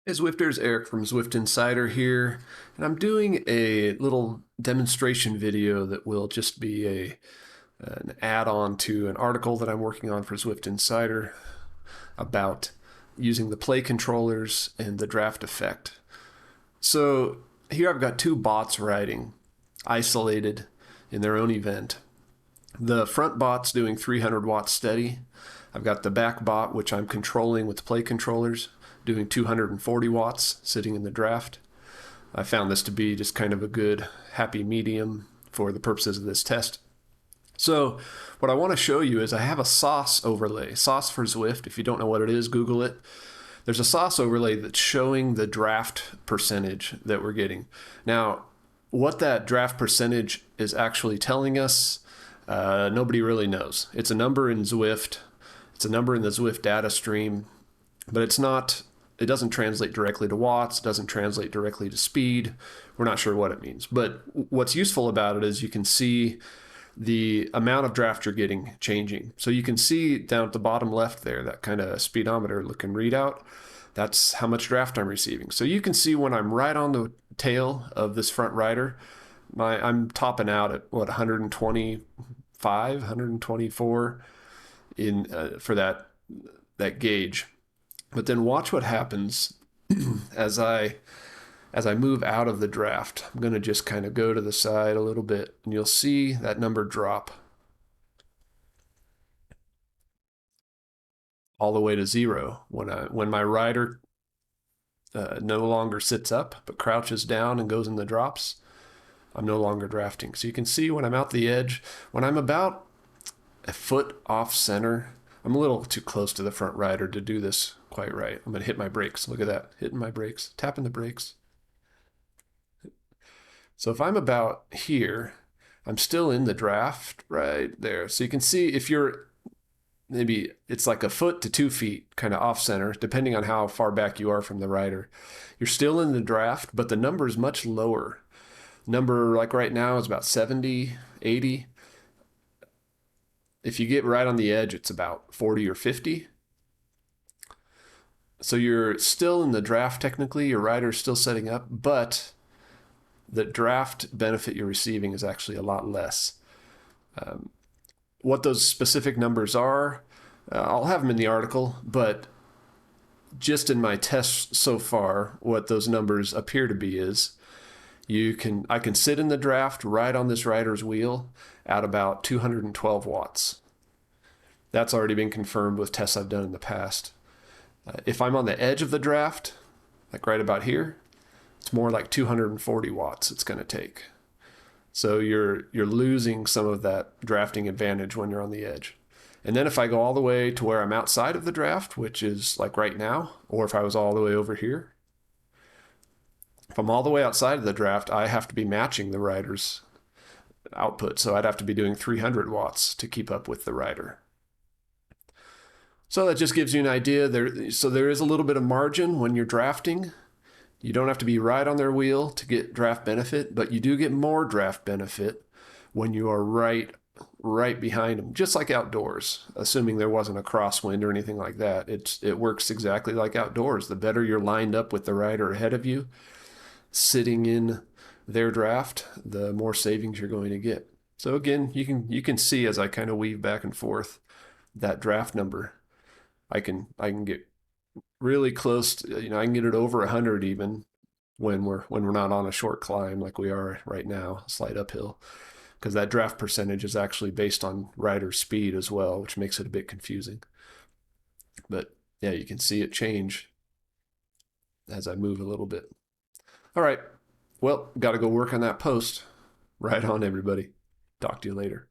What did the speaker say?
Hey Zwifters, Eric from Zwift Insider here, and I'm doing a little demonstration video that will just be an add-on to an article that I'm working on for Zwift Insider about using the play controllers and the draft effect. So here I've got two bots riding, isolated in their own event. The front bot's doing 300 watts steady. I've got the back bot, which I'm controlling with play controllers, doing 240 watts sitting in the draft. I found this to be just kind of a good happy medium for the purposes of this test. So what I want to show you is I have a sauce overlay. Sauce for Zwift. If you don't know what it is, Google it. There's a sauce overlay that's showing the draft percentage that we're getting. Now, what that draft percentage is actually telling us, nobody really knows. It's a number in Zwift. It's a number in the Zwift data stream, but it doesn't translate directly to watts, it doesn't translate directly to speed. We're not sure what it means. But what's useful about it is you can see the amount of draft you're getting changing. So you can see down at the bottom left there, that kind of speedometer looking readout. That's how much draft I'm receiving. So you can see when I'm right on the tail of this front rider, I'm topping out at what, 125, 124 for that gauge. But then watch what happens as I move out of the draft. I'm going to just kind of go to the side a little bit, and you'll see that number drop all the way to 0 when my rider no longer sits up but crouches down and goes in the drops. I'm no longer drafting. So you can see when I'm out the edge, when I'm about a foot off center, I'm a little too close to the front rider to do this quite right. I'm going to hit my brakes. Look at that. Hitting my brakes, tapping the brakes. So if I'm about here, I'm still in the draft right there. So you can see if you're maybe it's like a foot to 2 feet kind of off center, depending on how far back you are from the rider. You're still in the draft, but the number is much lower. Number like right now is about 70, 80. If you get right on the edge, it's about 40 or 50. So you're still in the draft technically, your rider's still setting up, but the draft benefit you're receiving is actually a lot less. What those specific numbers are, I'll have them in the article, but just in my tests so far, what those numbers appear to be is I can sit in the draft right on this rider's wheel at about 212 watts. That's already been confirmed with tests I've done in the past. If I'm on the edge of the draft, like right about here, it's more like 240 watts it's going to take. So you're losing some of that drafting advantage when you're on the edge. And then if I go all the way to where I'm outside of the draft, which is like right now, or if I was all the way over here, if I'm all the way outside of the draft, I have to be matching the rider's output. So I'd have to be doing 300 watts to keep up with the rider. So that just gives you an idea. So there is a little bit of margin when you're drafting. You don't have to be right on their wheel to get draft benefit, but you do get more draft benefit when you are right behind them, just like outdoors, assuming there wasn't a crosswind or anything like that. It works exactly like outdoors. The better you're lined up with the rider ahead of you, sitting in their draft, the more savings you're going to get. So again, you can see as I kind of weave back and forth that draft number. I can get really close to, I can get it over 100 even when we're not on a short climb like we are right now, slight uphill, because that draft percentage is actually based on rider speed as well, which makes it a bit confusing. But yeah, you can see it change as I move a little bit. All right, well, got to go work on that post. Right on, everybody. Talk to you later.